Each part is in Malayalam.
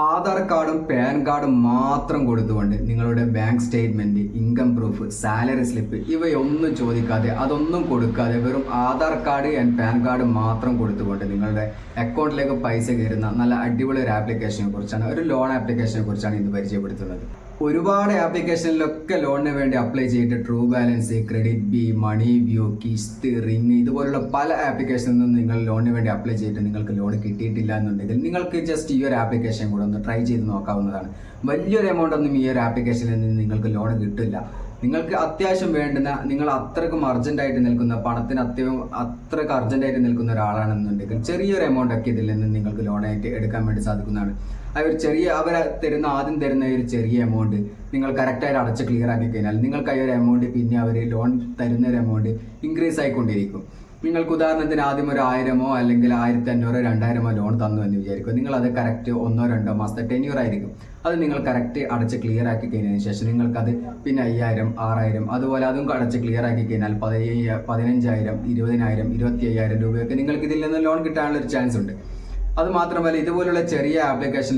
ആധാർ കാർഡും പാൻ കാർഡും മാത്രം കൊടുത്തുകൊണ്ട് നിങ്ങളുടെ bank statement, income proof, salary slip ഇവയൊന്നും ചോദിക്കാതെ അതൊന്നും കൊടുക്കാതെ വെറും Aadhaar card and pan card മാത്രം കൊടുത്തുകൊണ്ട് നിങ്ങളുടെ അക്കൗണ്ടിലേക്ക് പൈസ കയറുന്ന നല്ല അടിപൊളി ഒരു ആപ്ലിക്കേഷനെ കുറിച്ചാണ്, ഒരു ലോൺ ആപ്ലിക്കേഷനെ കുറിച്ചാണ് ഇന്ന് പരിചയപ്പെടുത്തുന്നത്. ഒരുപാട് ആപ്ലിക്കേഷനിലൊക്കെ ലോണിന് വേണ്ടി അപ്ലൈ ചെയ്തിട്ട് ട്രൂ ബാലൻസ്, ക്രെഡിറ്റ് ബി, മണി വ്യൂ, കിസ്ത്, റിംഗ് ഇതുപോലുള്ള പല ആപ്ലിക്കേഷനിൽ നിന്നും നിങ്ങൾ ലോണിന് വേണ്ടി അപ്ലൈ ചെയ്തിട്ട് നിങ്ങൾക്ക് ലോൺ കിട്ടിയിട്ടില്ല എന്നുണ്ടെങ്കിൽ നിങ്ങൾക്ക് ജസ്റ്റ് ഈ ഒരു ആപ്ലിക്കേഷൻ കൂടെ ഒന്ന് ട്രൈ ചെയ്ത് നോക്കാവുന്നതാണ്. വലിയൊരു എമൗണ്ട് ഒന്നും ഈ ഒരു ആപ്ലിക്കേഷനിൽ നിന്ന് നിങ്ങൾക്ക് ലോൺ കിട്ടില്ല. നിങ്ങൾക്ക് അത്യാവശ്യം വേണ്ടുന്ന, നിങ്ങൾ അത്രക്കും അർജന്റായിട്ട് നിൽക്കുന്ന, പണത്തിന് അത്രക്ക് അർജന്റായിട്ട് നിൽക്കുന്ന ഒരാളാണെന്നുണ്ടെങ്കിൽ ചെറിയൊരു എമൗണ്ട് ഒക്കെ ഇതിൽ നിന്ന് നിങ്ങൾക്ക് ലോണായിട്ട് എടുക്കാൻ വേണ്ടി സാധിക്കുന്നതാണ്. അവർ ആദ്യം തരുന്ന ഒരു ചെറിയ എമൗണ്ട് നിങ്ങൾ കറക്റ്റായിട്ട് അടച്ച് ക്ലിയർ ആക്കി കഴിഞ്ഞാൽ നിങ്ങൾക്ക് ആ ഒരു എമൗണ്ട് പിന്നെ അവർ ലോൺ തരുന്ന ഒരു എമൗണ്ട് ഇൻക്രീസ് ആയിക്കൊണ്ടിരിക്കും. നിങ്ങൾക്ക് ഉദാഹരണത്തിന് ആദ്യം ഒരു 1000 അല്ലെങ്കിൽ 1500 2000 ലോൺ തന്നു എന്ന് വിചാരിക്കും. നിങ്ങൾ അത് കറക്റ്റ് 1-2 മാസത്തെ ടെന്യൂർ ആയിരിക്കും. അത് നിങ്ങൾ കറക്റ്റ് അടച്ച് ക്ലിയർ ആക്കി കഴിഞ്ഞതിന് ശേഷം നിങ്ങൾക്കത് പിന്നെ 5000, 6000 അതുപോലെ അതും അടച്ച് ക്ലിയർ ആക്കി കഴിഞ്ഞാൽ 15000, 20000, 25000 രൂപയൊക്കെ നിങ്ങൾക്ക് ഇതിൽ നിന്ന് ലോൺ കിട്ടാനുള്ള ഒരു ചാൻസ് ഉണ്ട്. അത് മാത്രമല്ല, ഇതുപോലുള്ള ചെറിയ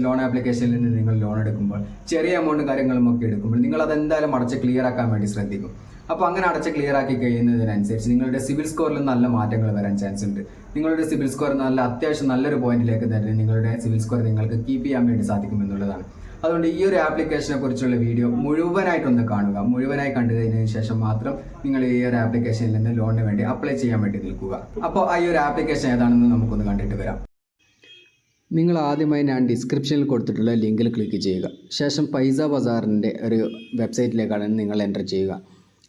ലോൺ ആപ്ലിക്കേഷനിൽ നിന്ന് നിങ്ങൾ ലോൺ എടുക്കുമ്പോൾ, ചെറിയ എമൗണ്ട് കാര്യങ്ങളുമൊക്കെ എടുക്കുമ്പോൾ നിങ്ങൾ അതെന്തായാലും അടച്ച് ക്ലിയർ ആക്കാൻ വേണ്ടി ശ്രദ്ധിക്കും. അപ്പോൾ അങ്ങനെ അടച്ച് ക്ലിയർ ആക്കി കഴിയുന്നതിനനുസരിച്ച് നിങ്ങളുടെ സിവിൽ സ്കോറിൽ നല്ല മാറ്റങ്ങൾ വരാൻ ചാൻസ് ഉണ്ട്. നിങ്ങളുടെ സിവിൽ സ്കോർ അത്യാവശ്യം നല്ലൊരു പോയിന്റിലേക്ക് തന്നെ നിങ്ങളുടെ സിവിൽ സ്കോർ നിങ്ങൾക്ക് കീപ്പ് ചെയ്യാൻ വേണ്ടി സാധിക്കും എന്നുള്ളതാണ്. അതുകൊണ്ട് ഈ ഒരു ആപ്ലിക്കേഷനെ കുറിച്ചുള്ള വീഡിയോ മുഴുവനായിട്ടൊന്ന് കാണുക. മുഴുവനായി കണ്ടു കഴിഞ്ഞതിന് ശേഷം മാത്രം നിങ്ങൾ ഈ ഒരു ആപ്ലിക്കേഷനിൽ നിന്ന് ലോണിന് വേണ്ടി അപ്ലൈ ചെയ്യാൻ വേണ്ടി നിൽക്കുക. അപ്പോൾ ഈ ഒരു ആപ്ലിക്കേഷൻ ഏതാണെന്ന് നമുക്കൊന്ന് കണ്ടിട്ട് വരാം. നിങ്ങൾ ആദ്യമായി ഞാൻ ഡിസ്ക്രിപ്ഷനിൽ കൊടുത്തിട്ടുള്ള ലിങ്കിൽ ക്ലിക്ക് ചെയ്യുക. ശേഷം പൈസ ബസാറിൻ്റെ ഒരു വെബ്സൈറ്റിലേക്കാണ് നിങ്ങൾ എൻ്റർ ചെയ്യുക.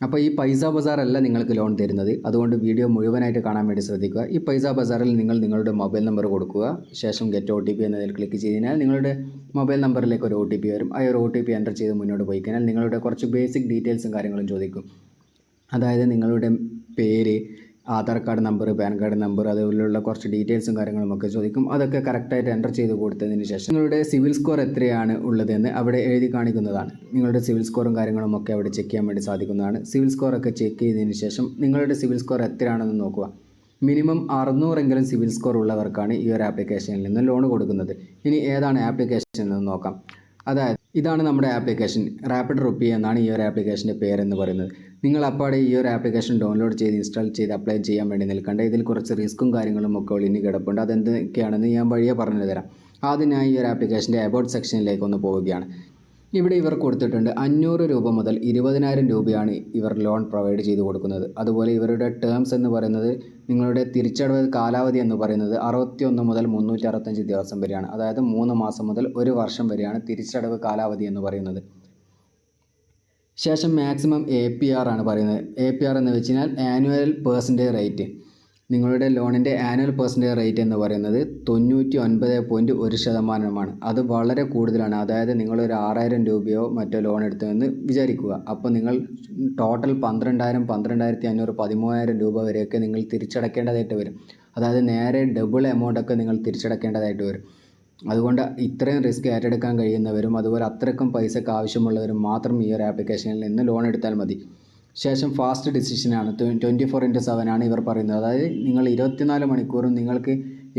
അപ്പോൾ ഈ പൈസ ബസാർ അല്ല നിങ്ങൾക്ക് ലോൺ തരുന്നത്. അതുകൊണ്ട് വീഡിയോ മുഴുവനായിട്ട് കാണാൻ വേണ്ടി ശ്രദ്ധിക്കുക. ഈ പൈസ ബസാറിൽ നിങ്ങൾ നിങ്ങളുടെ മൊബൈൽ നമ്പർ കൊടുക്കുക. ശേഷം ഗെറ്റ് OTP എന്നതിൽ ക്ലിക്ക് ചെയ്താൽ നിങ്ങളുടെ മൊബൈൽ നമ്പറിലേക്ക് ഒരു OTP വരും. ആ ഒരു OTP എൻ്റർ ചെയ്ത് മുന്നോട്ട് പോയി കഴിഞ്ഞാൽ നിങ്ങളുടെ കുറച്ച് ബേസിക് ഡീറ്റെയിൽസും കാര്യങ്ങളും ചോദിക്കും. അതായത് നിങ്ങളുടെ പേര്, Aadhaar card number, pan card number, അതുപോലുള്ള കുറച്ച് ഡീറ്റെയിൽസും കാര്യങ്ങളും ഒക്കെ ചോദിക്കും. അതൊക്കെ കറക്റ്റായിട്ട് എൻ്റർ ചെയ്ത് കൊടുത്തതിന് ശേഷം നിങ്ങളുടെ സിവിൽ സ്കോർ എത്രയാണ് ഉള്ളതെന്ന് അവിടെ എഴുതി കാണിക്കുന്നതാണ്. നിങ്ങളുടെ സിവിൽ സ്കോറും കാര്യങ്ങളും ഒക്കെ അവിടെ ചെക്ക് ചെയ്യാൻ വേണ്ടി സാധിക്കുന്നതാണ്. സിവിൽ സ്കോറൊക്കെ ചെക്ക് ചെയ്തതിന് ശേഷം നിങ്ങളുടെ സിവിൽ സ്കോർ എത്രയാണെന്ന് നോക്കുക. മിനിമം 600 സിവിൽ സ്കോർ ഉള്ളവർക്കാണ് ഈ ഒരു ആപ്ലിക്കേഷനിൽ നിന്ന് ലോൺ കൊടുക്കുന്നത്. ഇനി ഏതാണ് ആപ്ലിക്കേഷൻ എന്ന് നോക്കാം. അതായത് ഇതാണ് നമ്മുടെ ആപ്ലിക്കേഷൻ. റാപ്പിഡ് റുപ്പി എന്നാണ് ഈ ഒരു ആപ്ലിക്കേഷൻ്റെ പേരെന്ന് പറയുന്നത്. നിങ്ങൾ അപ്പാടെ ഈ ഒരു ആപ്ലിക്കേഷൻ ഡൗൺലോഡ് ചെയ്ത് ഇൻസ്റ്റാൾ ചെയ്ത് അപ്ലൈ ചെയ്യാൻ വേണ്ടി നിൽക്കേണ്ട. ഇതിൽ കുറച്ച് റിസ്ക്കും കാര്യങ്ങളും ഒക്കെ ഒളിഞ്ഞ് കിടപ്പുണ്ട്. അതെന്തൊക്കെയാണെന്ന് ഞാൻ വഴിയെ പറഞ്ഞു തരാം. ആദ്യം ഞാൻ ഈ ഒരു ആപ്ലിക്കേഷൻ്റെ അബൌട്ട് സെക്ഷനിലേക്ക് ഒന്ന് പോവുകയാണ്. ഇവിടെ ഇവർ കൊടുത്തിട്ടുണ്ട് 500 രൂപ മുതൽ 20,000 രൂപയാണ് ഇവർ ലോൺ പ്രൊവൈഡ് ചെയ്ത് കൊടുക്കുന്നത്. അതുപോലെ ഇവരുടെ ടേംസ് എന്ന് പറയുന്നത്, നിങ്ങളുടെ തിരിച്ചടവ് കാലാവധി എന്ന് പറയുന്നത് 61 മുതൽ 365 ദിവസം വരെയാണ്. അതായത് 3 മാസം മുതൽ 1 വർഷം വരെയാണ് തിരിച്ചടവ് കാലാവധി എന്ന് പറയുന്നത്. ശേഷം മാക്സിമം APR ആണ് പറയുന്നത്. APR എന്ന് വെച്ച് കഴിഞ്ഞാൽ ആനുവൽ പെർസെൻറ്റേജ് റേറ്റ്. നിങ്ങളുടെ ലോണിൻ്റെ ആനുവൽ പെർസെൻറ്റേജ് റേറ്റ് എന്ന് പറയുന്നത് 99.1%. അത് വളരെ കൂടുതലാണ്. അതായത് നിങ്ങളൊരു 6000 രൂപയോ മറ്റോ ലോൺ എടുത്തുവെന്ന് വിചാരിക്കുക. അപ്പോൾ നിങ്ങൾ ടോട്ടൽ 12,000, 12,500, 13,000 രൂപ വരെയൊക്കെ നിങ്ങൾ തിരിച്ചടക്കേണ്ടതായിട്ട് വരും. അതായത് നേരെ ഡബിൾ എമൗണ്ടൊക്കെ നിങ്ങൾ തിരിച്ചടക്കേണ്ടതായിട്ട് വരും. അതുകൊണ്ട് ഇത്രയും റിസ്ക് ഏറ്റെടുക്കാൻ കഴിയുന്നവരും അതുപോലെ അത്രയ്ക്കും പൈസക്ക് ആവശ്യമുള്ളവരും മാത്രം ഈ ഒരു ആപ്ലിക്കേഷനിൽ നിന്ന് ലോൺ എടുത്താൽ മതി. ശേഷം ഫാസ്റ്റ് ഡിസിഷനാണ്, 24/7 ആണ് ഇവർ പറയുന്നത്. അതായത് നിങ്ങൾ 24 മണിക്കൂറും നിങ്ങൾക്ക്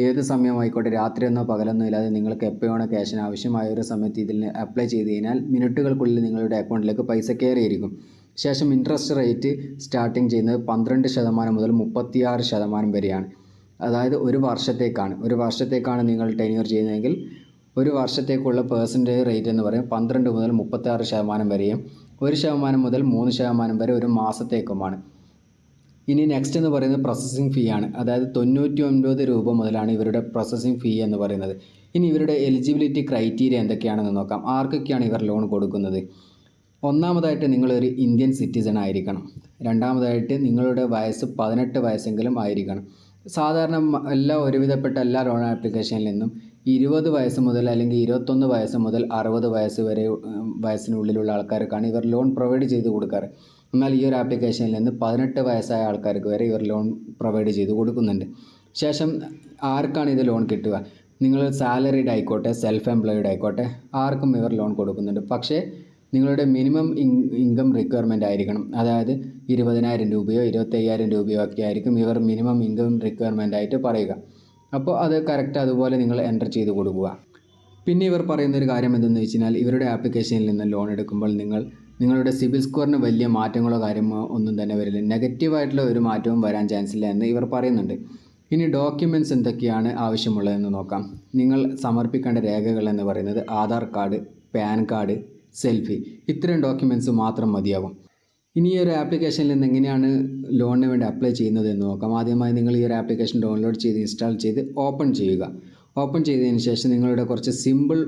ഏത് സമയമായിക്കോട്ടെ, രാത്രിയെന്നോ പകലെന്നോ ഇല്ലാതെ നിങ്ങൾക്ക് എപ്പോഴാണ് ക്യാഷിന് ആവശ്യമായ ഒരു സമയത്ത് ഇതിൽ അപ്ലൈ ചെയ്ത് കഴിഞ്ഞാൽ മിനിറ്റുകൾക്കുള്ളിൽ നിങ്ങളുടെ അക്കൗണ്ടിലേക്ക് പൈസ കയറിയിരിക്കും. ശേഷം ഇൻട്രസ്റ്റ് റേറ്റ് സ്റ്റാർട്ടിങ് ചെയ്യുന്നത് 12% മുതൽ 36% വരെയാണ്. അതായത് ഒരു വർഷത്തേക്കാണ് നിങ്ങൾ ടെന്യൂർ ചെയ്യുന്നതെങ്കിൽ ഒരു വർഷത്തേക്കുള്ള പെർസെൻറ്റേജ് റേറ്റ് എന്ന് പറയും 12 മുതൽ 36% വരെയും 1% മുതൽ 3% വരെ ഒരു മാസത്തേക്കുമാണ്. ഇനി നെക്സ്റ്റ് എന്ന് പറയുന്നത് പ്രോസസ്സിംഗ് ഫീ ആണ്. അതായത് 99 രൂപ മുതലാണ് ഇവരുടെ പ്രോസസ്സിംഗ് ഫീ എന്ന് പറയുന്നത്. ഇനി ഇവരുടെ എലിജിബിലിറ്റി ക്രൈറ്റീരിയ എന്തൊക്കെയാണെന്ന് നോക്കാം. ആർക്കൊക്കെയാണ് ഇവർ ലോൺ കൊടുക്കുന്നത്? ഒന്നാമതായിട്ട് നിങ്ങളൊരു ഇന്ത്യൻ സിറ്റിസൺ ആയിരിക്കണം. രണ്ടാമതായിട്ട് നിങ്ങളുടെ വയസ്സ് 18 വയസ്സെങ്കിലും ആയിരിക്കണം. സാധാരണ ഒരുവിധപ്പെട്ട എല്ലാ ലോൺ ആപ്ലിക്കേഷനിൽ നിന്നും 20 വയസ്സ് മുതൽ അല്ലെങ്കിൽ 21 വയസ്സ് മുതൽ 60 വയസ്സ് വരെ വയസ്സിനുള്ളിലുള്ള ആൾക്കാർക്കാണ് ഇവർ ലോൺ പ്രൊവൈഡ് ചെയ്ത് കൊടുക്കാറ്. എന്നാൽ ഈ ഒരു ആപ്ലിക്കേഷനിൽ നിന്ന് 18 വയസ്സായ ആൾക്കാർക്ക് വരെ ഇവർ ലോൺ പ്രൊവൈഡ് ചെയ്ത് കൊടുക്കുന്നുണ്ട്. ശേഷം ആർക്കാണ് ഇത് ലോൺ കിട്ടുക? നിങ്ങൾ സാലറീഡ് ആയിക്കോട്ടെ, സെൽഫ് എംപ്ലോയിഡ് ആയിക്കോട്ടെ, ആർക്കും ഇവർ ലോൺ കൊടുക്കുന്നുണ്ട്. പക്ഷേ നിങ്ങളുടെ മിനിമം ഇൻകം റിക്വയർമെൻ്റ് ആയിരിക്കണം. അതായത് 20,000 രൂപയോ 25,000 രൂപയോ ഒക്കെ ആയിരിക്കും ഇവർ മിനിമം ഇൻകം റിക്വയർമെൻ്റ് ആയിട്ട് പറയുക. അപ്പോൾ അത് കറക്റ്റ് അതുപോലെ നിങ്ങൾ എൻ്റർ ചെയ്ത് കൊടുക്കുക. പിന്നെ ഇവർ പറയുന്ന ഒരു കാര്യം എന്തെന്ന് വെച്ച് കഴിഞ്ഞാൽ ഇവരുടെ ആപ്ലിക്കേഷനിൽ നിന്ന് ലോൺ എടുക്കുമ്പോൾ നിങ്ങളുടെ സിബിൽ സ്കോറിന് വലിയ മാറ്റങ്ങളോ കാര്യമോ ഒന്നും തന്നെ വരില്ല, നെഗറ്റീവായിട്ടുള്ള ഒരു മാറ്റവും വരാൻ ചാൻസ് ഇല്ല എന്ന് ഇവർ പറയുന്നുണ്ട്. ഇനി ഡോക്യുമെൻറ്റ്സ് എന്തൊക്കെയാണ് ആവശ്യമുള്ളതെന്ന് നോക്കാം. നിങ്ങൾ സമർപ്പിക്കേണ്ട രേഖകൾ എന്ന് പറയുന്നത് Aadhaar card, pan card, selfie, ഇത്രയും ഡോക്യുമെൻറ്റ്സ് മാത്രം മതിയാകും. ഇനി ഈ ഒരു ആപ്ലിക്കേഷനിൽ നിന്ന് എങ്ങനെയാണ് ലോണിന് വേണ്ടി അപ്ലൈ ചെയ്യുന്നത് എന്ന് നോക്കാം. ആദ്യമായി നിങ്ങൾ ഈ ഒരു ആപ്ലിക്കേഷൻ ഡൗൺലോഡ് ചെയ്ത് ഇൻസ്റ്റാൾ ചെയ്ത് ഓപ്പൺ ചെയ്യുക. ഓപ്പൺ ചെയ്തതിന് ശേഷം നിങ്ങളുടെ കുറച്ച് സിമ്പിൾ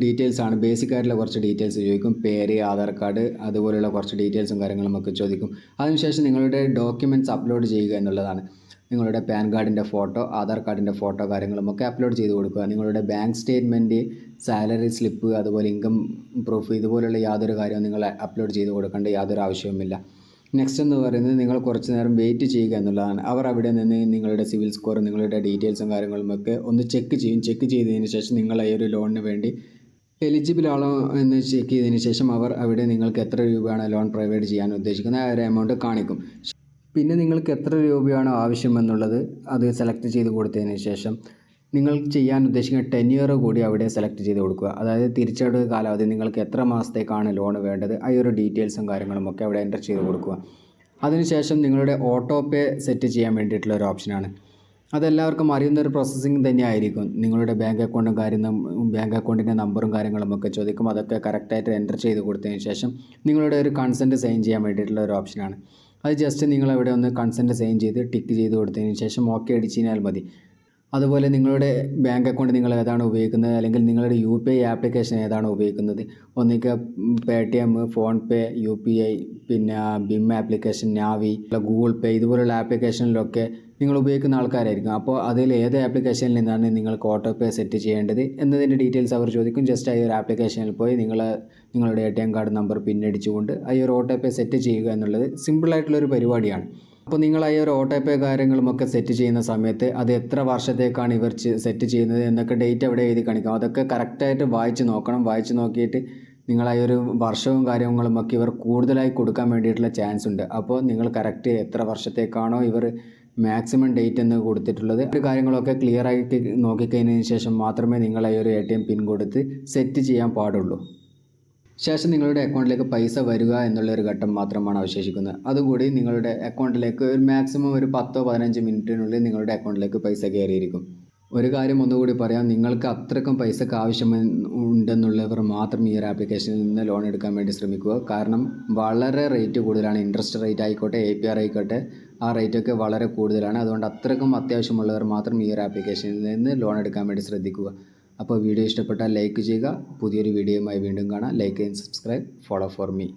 ഡീറ്റെയിൽസ് ആണ്, ബേസിക് ആയിട്ടുള്ള കുറച്ച് ഡീറ്റെയിൽസ് ചോദിക്കും. പേര്, ആധാർ കാർഡ്, അതുപോലെയുള്ള കുറച്ച് ഡീറ്റെയിൽസും കാര്യങ്ങളും ഒക്കെ ചോദിക്കും. അതിനുശേഷം നിങ്ങളുടെ ഡോക്യുമെൻറ്റ്സ് അപ്ലോഡ് ചെയ്യുക എന്നുള്ളതാണ്. നിങ്ങളുടെ പാൻ കാർഡിൻ്റെ ഫോട്ടോ, ആധാർ കാർഡിൻ്റെ ഫോട്ടോ കാര്യങ്ങളുമൊക്കെ അപ്ലോഡ് ചെയ്ത് കൊടുക്കുക. നിങ്ങളുടെ ബാങ്ക് സ്റ്റേറ്റ്മെൻറ്റ്, സാലറി സ്ലിപ്പ്, അതുപോലെ ഇൻകം പ്രൂഫ്, ഇതുപോലുള്ള യാതൊരു കാര്യവും നിങ്ങൾ അപ്ലോഡ് ചെയ്ത് കൊടുക്കേണ്ട യാതൊരു ആവശ്യവുമില്ല. നെക്സ്റ്റ് എന്ന് പറയുന്നത് നിങ്ങൾ കുറച്ച് നേരം വെയിറ്റ് ചെയ്യുക എന്നുള്ളതാണ്. അവർ അവിടെ നിന്ന് നിങ്ങളുടെ സിവിൽ സ്കോർ, നിങ്ങളുടെ ഡീറ്റെയിൽസും കാര്യങ്ങളുമൊക്കെ ഒന്ന് ചെക്ക് ചെയ്യും. ചെക്ക് ചെയ്തതിന് ശേഷം നിങ്ങൾ ഈ ഒരു ലോണിന് വേണ്ടി എലിജിബിൾ ആണോ എന്ന് ചെക്ക് ചെയ്തതിന് ശേഷം അവർ അവിടെ നിങ്ങൾക്ക് എത്ര രൂപയാണ് ലോൺ പ്രൊവൈഡ് ചെയ്യാൻ ഉദ്ദേശിക്കുന്നത് ആ ഒരു എമൗണ്ട് കാണിക്കും. പിന്നെ നിങ്ങൾക്ക് എത്ര രൂപയാണോ ആവശ്യമെന്നുള്ളത് അത് സെലക്ട് ചെയ്ത് കൊടുത്തതിന് ശേഷം നിങ്ങൾ ചെയ്യാൻ ഉദ്ദേശിക്കുന്ന ടെന്യൂർ കൂടി അവിടെ സെലക്ട് ചെയ്ത് കൊടുക്കുക. അതായത് തിരിച്ചടവ് കാലാവധി, നിങ്ങൾക്ക് എത്ര മാസത്തേക്കാണ് ലോൺ വേണ്ടത്, ആ ഒരു ഡീറ്റെയിൽസും കാര്യങ്ങളുമൊക്കെ അവിടെ എൻ്റർ ചെയ്ത് കൊടുക്കുക. അതിനുശേഷം നിങ്ങളുടെ ഓട്ടോ പേ സെറ്റ് ചെയ്യാൻ വേണ്ടിയിട്ടുള്ള ഒരു ഓപ്ഷനാണ്. അതെല്ലാവർക്കും അറിയുന്നൊരു പ്രോസസ്സിങ് തന്നെയായിരിക്കും. നിങ്ങളുടെ ബാങ്ക് അക്കൗണ്ടിൻ്റെ നമ്പറും കാര്യങ്ങളുമൊക്കെ ചോദിക്കും. അതൊക്കെ കറക്റ്റായിട്ട് എൻ്റർ ചെയ്ത് കൊടുത്തതിന് ശേഷം നിങ്ങളുടെ ഒരു കൺസെൻറ്റ് സൈൻ ചെയ്യാൻ വേണ്ടിയിട്ടുള്ള ഒരു ഓപ്ഷനാണ്. അത് ജസ്റ്റ് നിങ്ങളവിടെ ഒന്ന് കൺസെൻറ്റ് സൈൻ ചെയ്ത് ടിക്ക് ചെയ്ത് കൊടുത്തതിന് ശേഷം ഓക്കെ അടിച്ച് കഴിഞ്ഞാൽ മതി. അതുപോലെ നിങ്ങളുടെ ബാങ്ക് അക്കൗണ്ട് നിങ്ങൾ ഏതാണ് ഉപയോഗിക്കുന്നത്, അല്ലെങ്കിൽ നിങ്ങളുടെ UPI ആപ്ലിക്കേഷൻ ഏതാണ് ഉപയോഗിക്കുന്നത്, ഒന്നിക്ക് പേടിഎം, ഫോൺ പേ, UPI, പിന്നെ BIM ആപ്ലിക്കേഷൻ, നാവി, ഗൂഗിൾ പേ, ഇതുപോലുള്ള ആപ്ലിക്കേഷനിലൊക്കെ നിങ്ങൾ ഉപയോഗിക്കുന്ന ആൾക്കാരായിരിക്കും. അപ്പോൾ അതിൽ ഏത് ആപ്ലിക്കേഷനിൽ നിന്നാണ് നിങ്ങൾക്ക് ഓട്ടോ പേ സെറ്റ് ചെയ്യേണ്ടത് എന്നതിൻ്റെ ഡീറ്റെയിൽസ് അവർ ചോദിക്കും. ജസ്റ്റ് ആ ഒരു ആപ്ലിക്കേഷനിൽ പോയി നിങ്ങളുടെ ATM കാർഡ് നമ്പർ പിന്നടിച്ചുകൊണ്ട് ആ ഒരു ഓട്ടോ പേ സെറ്റ് ചെയ്യുക എന്നുള്ളത് സിമ്പിളായിട്ടുള്ളൊരു പരിപാടിയാണ്. അപ്പോൾ നിങ്ങൾ ആ ഒരു ഓട്ടോ പേ കാര്യങ്ങളുമൊക്കെ സെറ്റ് ചെയ്യുന്ന സമയത്ത് അത് എത്ര വർഷത്തേക്കാണ് ഇവർ സെറ്റ് ചെയ്യുന്നത് എന്നൊക്കെ ഡേറ്റ് അവിടെ എഴുതി കാണിക്കാം. അതൊക്കെ കറക്റ്റായിട്ട് വായിച്ച് നോക്കണം. വായിച്ച് നോക്കിയിട്ട് നിങ്ങൾ ആ ഒരു വർഷവും കാര്യങ്ങളുമൊക്കെ ഇവർ കൂടുതലായി കൊടുക്കാൻ വേണ്ടിയിട്ടുള്ള ചാൻസ് ഉണ്ട്. അപ്പോൾ നിങ്ങൾ കറക്റ്റ് എത്ര വർഷത്തേക്കാണോ ഇവർ മാക്സിമം ഡേറ്റ് എന്ന് കൊടുത്തിട്ടുള്ളത് ഒരു കാര്യങ്ങളൊക്കെ ക്ലിയർ ആയിട്ട് നോക്കിക്കഴിഞ്ഞതിന് ശേഷം മാത്രമേ നിങ്ങൾ ആ ഒരു ATM പിൻ കൊടുത്ത് സെറ്റ് ചെയ്യാൻ പാടുള്ളൂ. ശേഷം നിങ്ങളുടെ അക്കൗണ്ടിലേക്ക് പൈസ വരിക എന്നുള്ളൊരു ഘട്ടം മാത്രമാണ് അവശേഷിക്കുന്നത്. അതുകൂടി നിങ്ങളുടെ അക്കൗണ്ടിലേക്ക് ഒരു മാക്സിമം ഒരു 10-15 മിനിറ്റിനുള്ളിൽ നിങ്ങളുടെ അക്കൗണ്ടിലേക്ക് പൈസ കയറിയിരിക്കും. ഒരു കാര്യം ഒന്നുകൂടി പറയാം, നിങ്ങൾക്ക് അത്രയ്ക്കും പൈസക്ക് ആവശ്യമുണ്ടെന്നുള്ളവർ മാത്രം ഈ ഒരു ആപ്ലിക്കേഷനിൽ നിന്ന് ലോൺ എടുക്കാൻ വേണ്ടി ശ്രമിക്കുക. കാരണം വളരെ റേറ്റ് കൂടുതലാണ്. ഇൻട്രസ്റ്റ് റേറ്റ് ആയിക്കോട്ടെ, APR ആയിക്കോട്ടെ, ആ റേറ്റൊക്കെ വളരെ കൂടുതലാണ്. അതുകൊണ്ട് അത്രയ്ക്കും അത്യാവശ്യമുള്ളവർ മാത്രം ഈ ഒരു ആപ്ലിക്കേഷനിൽ നിന്ന് ലോൺ എടുക്കാൻ വേണ്ടി ശ്രദ്ധിക്കുക. അപ്പോൾ വീഡിയോ ഇഷ്ടപ്പെട്ടാൽ ലൈക്ക് ചെയ്യുക. പുതിയൊരു വീഡിയോയുമായി വീണ്ടും കാണാം. Like and subscribe, follow for me.